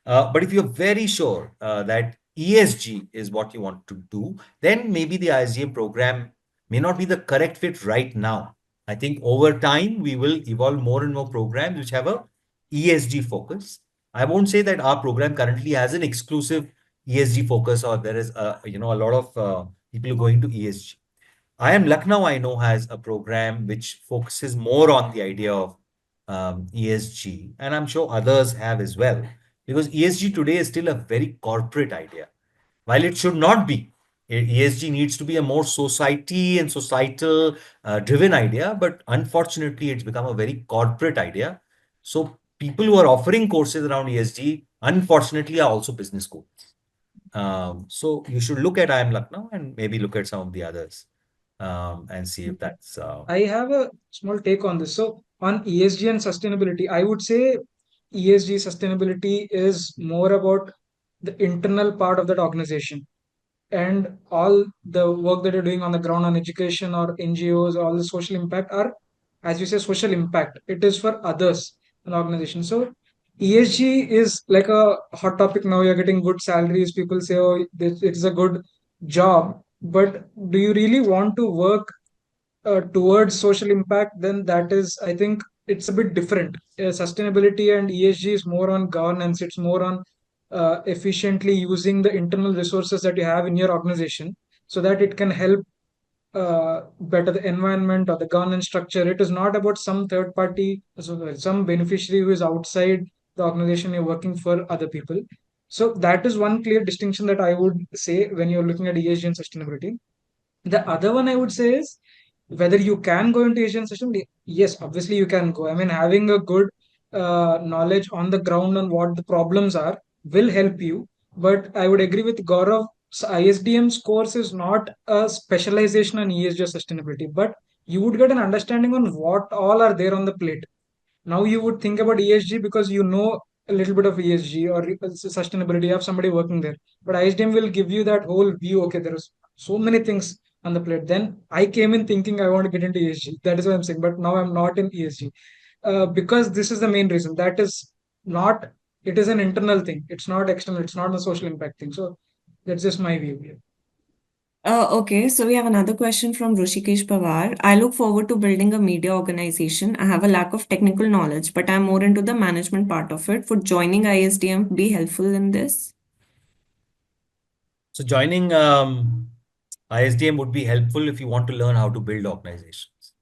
B: But if you're very sure that ESG is what you want to do, then maybe the ISDM program may not be the correct fit right now. I think over time we will evolve more and more programs which have a ESG focus. I won't say that our program currently has an exclusive ESG focus or there is a lot of people going to ESG. IIM Lucknow, I know, has a program which focuses more on the idea of ESG, and I'm sure others have as well, because ESG today is still a very corporate idea. While it should not be, ESG needs to be a more society and societal driven idea, but unfortunately, it's become a very corporate idea. So people who are offering courses around ESG, unfortunately, are also business schools. So you should look at IIM Lucknow and maybe look at some of the others and see if that's
C: I have a small take on this. So on ESG and sustainability, I would say ESG sustainability is more about the internal part of that organization, and all the work that you're doing on the ground on education or NGOs, all the social impact are, as you say, social impact. It is for others, an organization. So ESG is like a hot topic now. You're getting good salaries. People say, oh, it's a good job. But do you really want to work towards social impact? Then that is, I think, it's a bit different. Sustainability and ESG is more on governance. It's more on efficiently using the internal resources that you have in your organization so that it can help better the environment or the governance structure. It is not about some third party, so some beneficiary who is outside the organization you're working for other people. So that is one clear distinction that I would say when you're looking at ESG and sustainability. The other one I would say is whether you can go into Asian system. Yes, obviously you can go. I mean, having a good knowledge on the ground on what the problems are will help you. But I would agree with Gaurav. ISDM's course is not a specialization on ESG or sustainability, but you would get an understanding on what all are there on the plate. Now you would think about ESG because you know a little bit of ESG or sustainability. You have somebody working there, but ISDM will give you that whole view. Okay, there is so many things on the plate. Then I came in thinking I want to get into ESG. That is what I'm saying. But now I'm not in ESG because this is the main reason. That is not. It is an internal thing. It's not external. It's not a social impact thing. So that's just my view here.
A: Okay, so we have another question from Rushikesh Pawar. I look forward to building a media organization. I have a lack of technical knowledge, but I'm more into the management part of it. Would joining ISDM be helpful in this?
B: So joining ISDM would be helpful if you want to learn how to build organizations.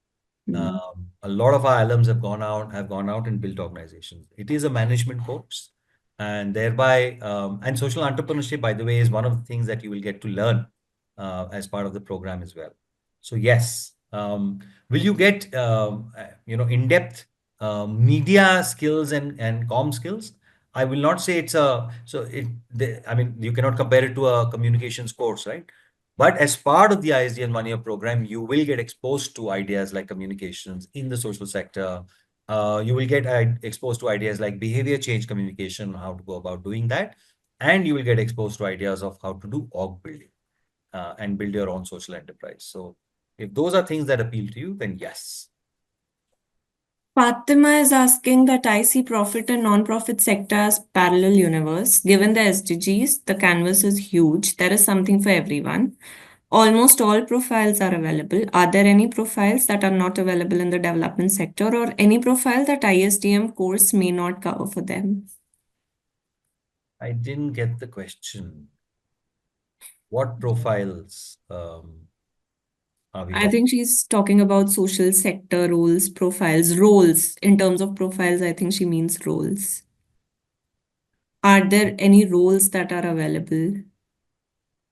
A: Mm.
B: A lot of our alums have gone out and built organizations. It is a management course, and thereby, and social entrepreneurship, by the way, is one of the things that you will get to learn as part of the program as well. So yes, will you get in-depth media skills and comm skills? I will not say it's a so it. I mean, you cannot compare it to a communications course, right? But as part of the ISDN 1 year program, you will get exposed to ideas like communications in the social sector. You will get exposed to ideas like behavior change communication, how to go about doing that. And you will get exposed to ideas of how to do org building and build your own social enterprise. So if those are things that appeal to you, then yes.
A: Fatima is asking that I see profit and non-profit sector as parallel universe. Given the SDGs, the canvas is huge. There is something for everyone. Almost all profiles are available. Are there any profiles that are not available in the development sector or any profile that ISDM course may not cover for them?
B: I didn't get the question. What profiles are we
A: I
B: talking?
A: think she's talking about social sector roles, profiles, roles. In terms of profiles, I think she means roles. Are there any roles that are available?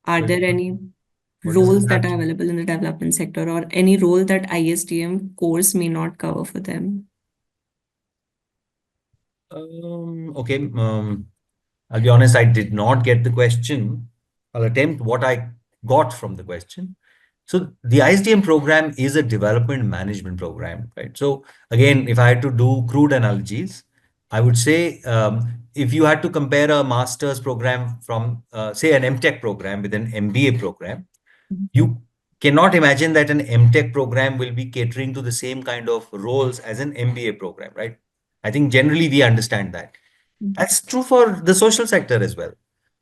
A: Are
B: Well,
A: there any
B: what does it
A: roles that
B: have
A: are
B: to?
A: available in the development sector or any role that ISDM course may not cover for them?
B: Okay. I'll be honest, I did not get the question. I'll attempt what I got from the question. So the ISDM program is a development management program, right? So again, if I had to do crude analogies, I would say if you had to compare a master's program from, say, an MTech program with an MBA program, you cannot imagine that an MTech program will be catering to the same kind of roles as an MBA program, right? I think generally we understand that. That's true for the social sector as well.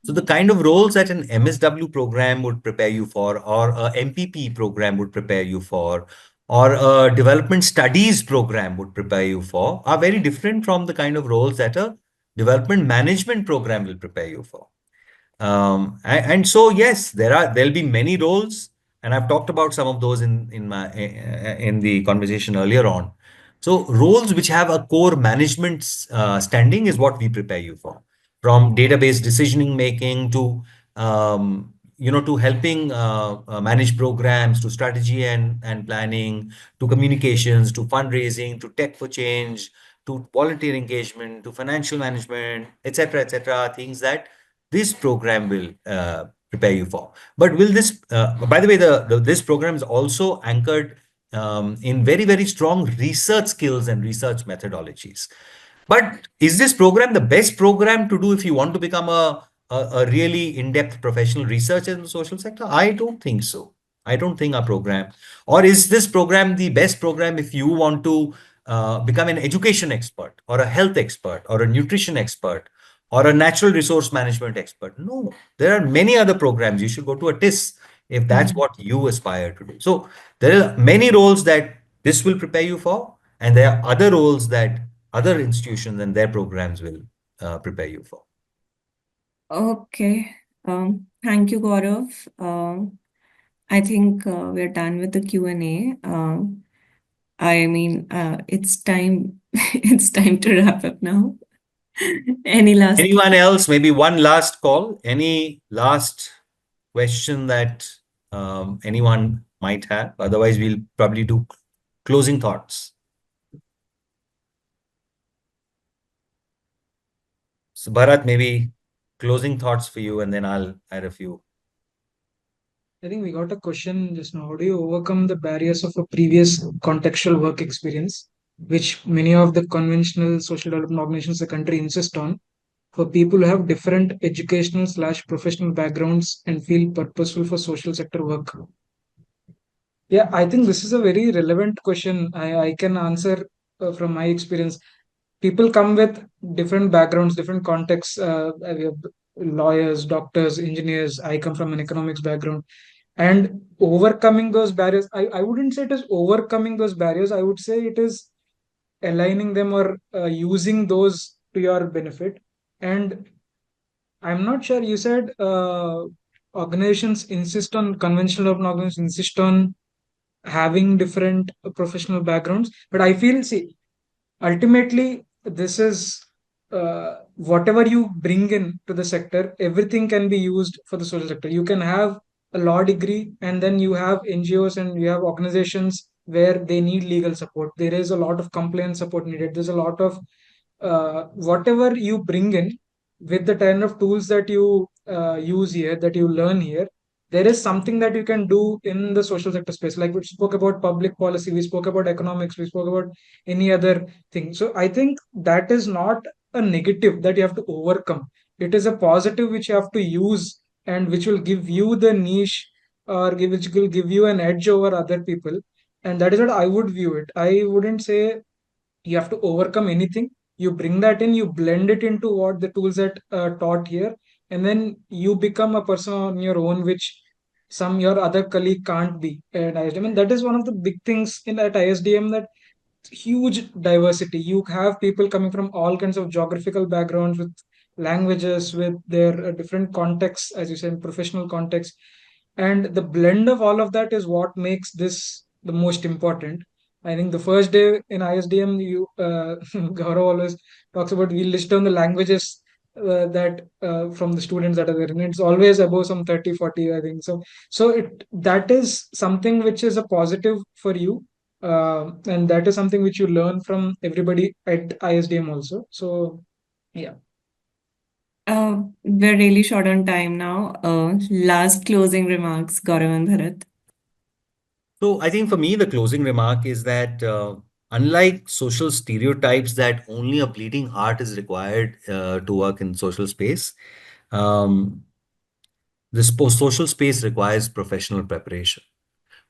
B: So the kind of roles that an MSW program would prepare you for, or a MPP program would prepare you for, or a development studies program would prepare you for, are very different from the kind of roles that a development management program will prepare you for. And so yes, there'll be many roles, and I've talked about some of those in the conversation earlier on. So roles which have a core management standing is what we prepare you for, from database decisioning making to to helping manage programs, to strategy and planning, to communications, to fundraising, to tech for change, to volunteer engagement, to financial management, etc., things that this program will prepare you for. But will this, by the way, this program is also anchored in very, very strong research skills and research methodologies. But is this program the best program to do if you want to become a really in-depth professional researcher in the social sector? I don't think so. I don't think our program, or is this program the best program if you want to become an education expert or a health expert or a nutrition expert or a natural resource management expert? No, there are many other programs. You should go to a TIS. if that's what you aspire to do. So there are many roles that this will prepare you for, and there are other roles that other institutions and their programs will prepare you for.
A: Okay. Thank you, Gaurav. I think we're done with the Q&A. I mean, it's time. It's time to wrap up now. Any last
B: Anyone else? Maybe one last call. Any last question that anyone might have? Otherwise, we'll probably do closing thoughts. So, Bharat, maybe closing thoughts for you, and then I'll add a few.
C: I think we got a question just now. How do you overcome the barriers of a previous contextual work experience, which many of the conventional social development organizations in the country insist on, for people who have different educational slash professional backgrounds and feel purposeful for social sector work? Yeah, I think this is a very relevant question. I can answer from my experience. People come with different backgrounds, different contexts. We have lawyers, doctors, engineers. I come from an economics background. And overcoming those barriers, I wouldn't say it is overcoming those barriers. I would say it is aligning them or using those to your benefit. And I'm not sure, you said organizations insist on, conventional open organizations insist on having different professional backgrounds. But I feel, see, ultimately, this is whatever you bring in to the sector, everything can be used for the social sector. You can have a law degree, and then you have NGOs and you have organizations where they need legal support. There is a lot of compliance support needed. There's a lot of whatever you bring in with the kind of tools that you use here, that you learn here. There is something that you can do in the social sector space. Like we spoke about public policy, we spoke about economics, we spoke about any other thing. So I think that is not a negative that you have to overcome. It is a positive which you have to use, and which will give you the niche, or which will give you an edge over other people. And that is what I would view it. I wouldn't say you have to overcome anything. You bring that in, you blend it into what the tools that taught here, and then you become a person on your own, which some your other colleague can't be at ISDM. And that is one of the big things in at ISDM, that huge diversity. You have people coming from all kinds of geographical backgrounds, with languages, with their different contexts, as you said, professional context. And the blend of all of that is what makes this the most important. I think the first day in ISDM, you Gaurav always talks about, we list down the languages that from the students that are there, and it's always above some 30, 40, I think. So that is something which is a positive for you, and that is something which you learn from everybody at ISDM also. So yeah.
A: We're really short on time now. Last closing remarks, Gaurav and Bharat.
B: So I think for me, the closing remark is that unlike social stereotypes that only a bleeding heart is required to work in social space, um, this social space requires professional preparation.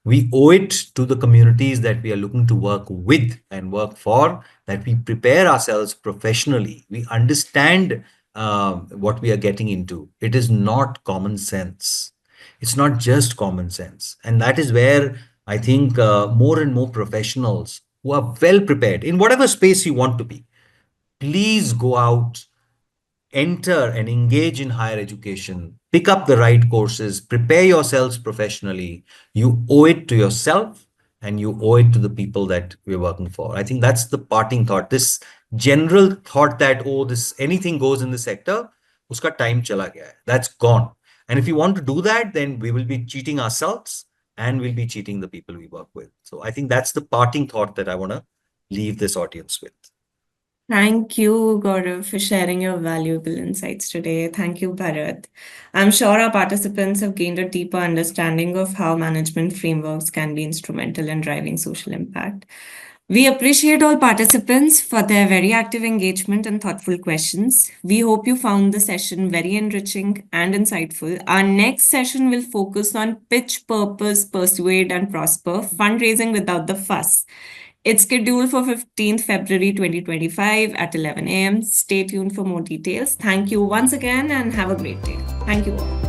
B: We owe it to the communities that we are looking to work with and work for, that we prepare ourselves professionally. We understand what we are getting into. It is not common sense. It's not just common sense. And that is where I think more and more professionals who are well prepared in whatever space you want to be, please go out, enter and engage in higher education, pick up the right courses, prepare yourselves professionally. You owe it to yourself, and you owe it to the people that we're working for. I think that's the parting thought. This general thought that, oh, this anything goes in the sector, uska time chala gaya hai. That's gone. And if you want to do that, then we will be cheating ourselves, and we'll be cheating the people we work with. So I think that's the parting thought that I want to leave this audience with.
A: Thank you, Gaurav, for sharing your valuable insights today. Thank you, Bharat. I'm sure our participants have gained a deeper understanding of how management frameworks can be instrumental in driving social impact. We appreciate all participants for their very active engagement and thoughtful questions. We hope you found the session very enriching and insightful. Our next session will focus on pitch, purpose, persuade, and prosper, fundraising without the fuss. It's scheduled for 15th February 2025 at 11 a.m. Stay tuned for more details. Thank you once again and have a great day. Thank you all.